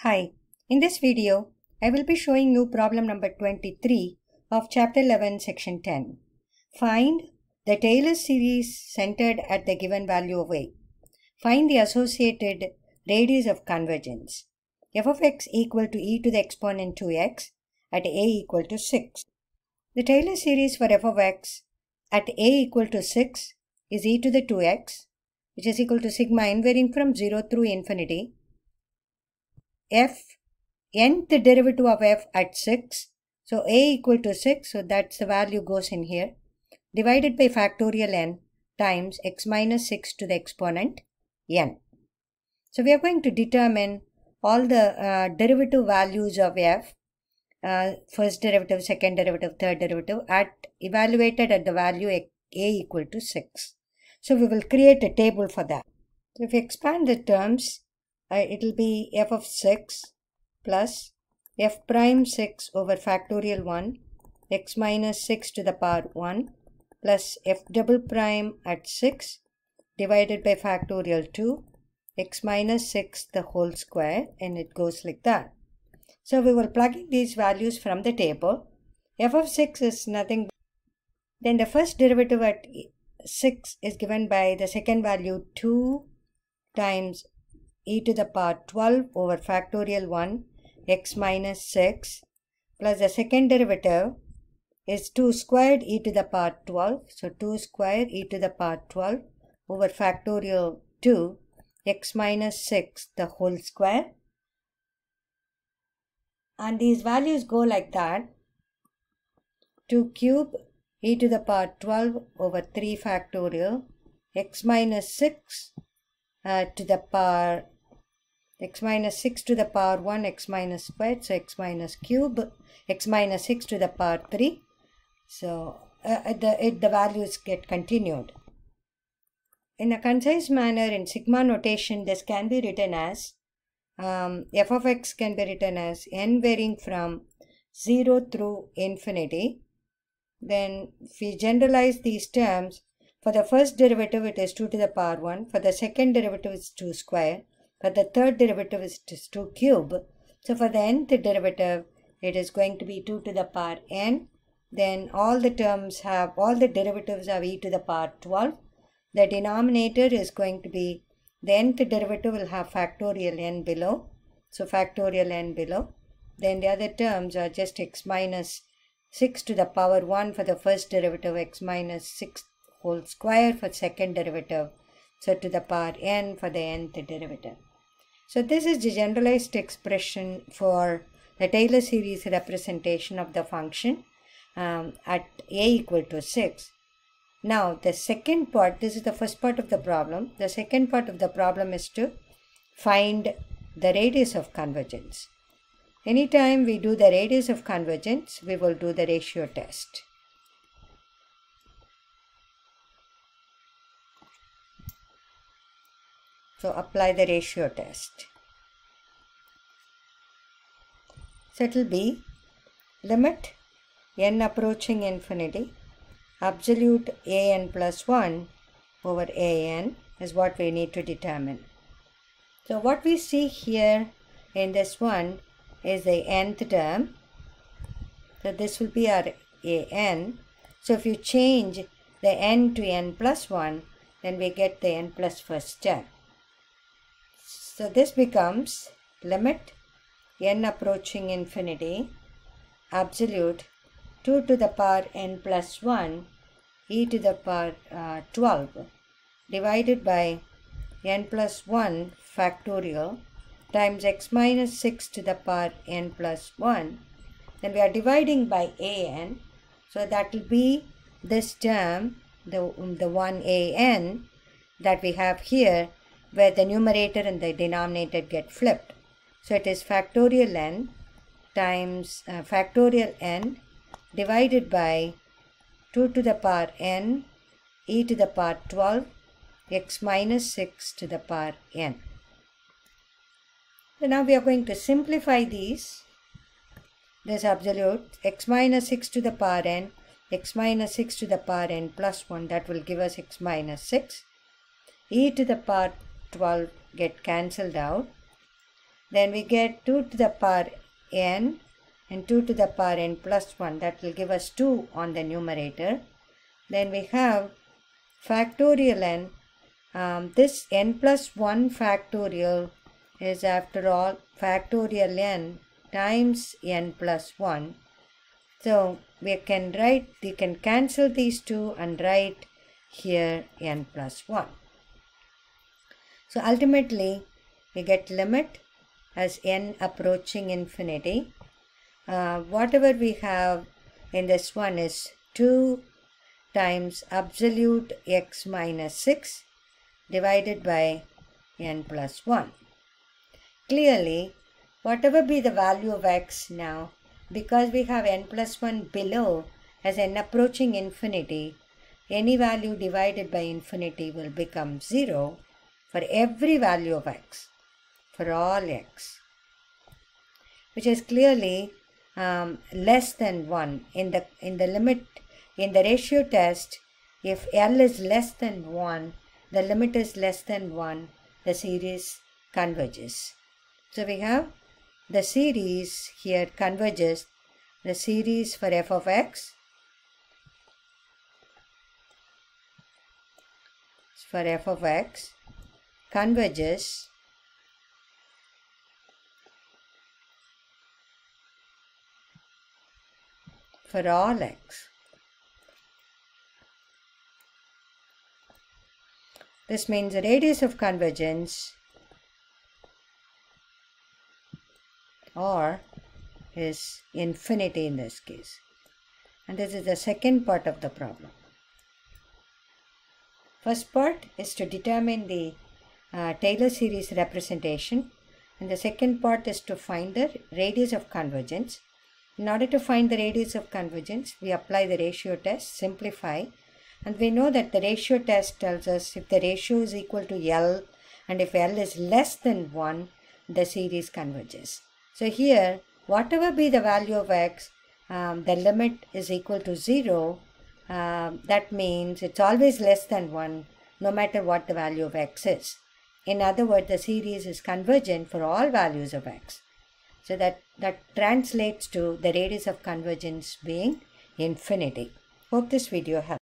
Hi, in this video, I will be showing you problem number 23 of chapter 11 section 10. Find the Taylor series centered at the given value of a. Find the associated radius of convergence. F of x equal to e to the exponent 2x at a equal to 6. The Taylor series for f of x at a equal to 6 is e to the 2x, which is equal to sigma n varying from 0 through infinity. Nth derivative of f at 6, so a equal to 6, so that's the value goes in here, divided by factorial n times x minus 6 to the exponent n. So we are going to determine all the derivative values of f, first derivative, second derivative, third derivative, evaluated at the value a equal to 6. So we will create a table for that. So if we expand the terms, it will be f of 6 plus f prime 6 over factorial 1 x minus 6 to the power 1 plus f double prime at 6 divided by factorial 2 x minus 6 the whole square, and it goes like that. So we will plug in these values from the table. F of 6 is nothing, then the first derivative at 6 is given by the second value 2 times e to the power 12 over factorial 1 x minus 6 plus the second derivative is 2 squared e to the power 12, so 2 squared e to the power 12 over factorial 2 x minus 6 the whole square, and these values go like that: 2 cube e to the power 12 over 3 factorial x minus 6 to the power x minus 6 to the power 1 x minus squared, so x minus cube x minus 6 to the power 3. So the values get continued. In a concise manner, in sigma notation, this can be written as f of x can be written as n varying from 0 through infinity. Then if we generalize these terms, for the first derivative it is 2 to the power 1, for the second derivative is 2 square, for the third derivative is 2 cube. So for the nth derivative it is going to be 2 to the power n. Then all the derivatives have e to the power 12. The denominator is going to be, the nth derivative will have factorial n below, so factorial n below. Then the other terms are just x minus 6 to the power 1 for the first derivative, x minus 6 whole square for second derivative, so to the power n for the nth derivative. So this is the generalized expression for the Taylor series representation of the function at a equal to 6. Now the second part, this is the first part of the problem. The second part of the problem is to find the radius of convergence. Anytime we do the radius of convergence, we will do the ratio test. So apply the ratio test. So it will be limit n approaching infinity, absolute a n plus 1 over a n is what we need to determine. So what we see here in this one is the nth term. So this will be our a n. So if you change the n to n plus 1, then we get the n plus first term. So this becomes limit n approaching infinity, absolute 2 to the power n plus 1 e to the power 12 divided by n plus 1 factorial times x minus 6 to the power n plus 1. Then we are dividing by a n, so that will be this term, the 1 a n that we have here, where the numerator and the denominator get flipped. So it is factorial n times factorial n divided by 2 to the power n e to the power 12 x minus 6 to the power n. So now we are going to simplify these. This absolute x minus 6 to the power n, x minus 6 to the power n plus 1, that will give us x minus 6. E to the power 12 get cancelled out. Then we get 2 to the power n and 2 to the power n plus 1. That will give us 2 on the numerator. Then we have factorial n. This n plus 1 factorial is after all factorial n times n plus 1. So we can cancel these two and write here n plus 1. So ultimately we get limit as n approaching infinity. Whatever we have in this one is 2 times absolute x minus 6 divided by n plus 1. Clearly, whatever be the value of x now, because we have n plus 1 below as n approaching infinity, any value divided by infinity will become 0 for every value of x, for all x, which is clearly less than 1. In the limit, in the ratio test, if L is less than 1, the limit is less than 1, the series converges. So we have the series here converges, the series for f of x, converges for all x. This means the radius of convergence R is infinity in this case. And this is the second part of the problem. First part is to determine the Taylor series representation, and the second part is to find the radius of convergence. In order to find the radius of convergence, we apply the ratio test, simplify, and we know that the ratio test tells us if the ratio is equal to L and if L is less than 1, the series converges. So here, whatever be the value of x, the limit is equal to 0. That means it's always less than 1, no matter what the value of x is. In other words, the series is convergent for all values of x. So that translates to the radius of convergence being infinity. Hope this video helped.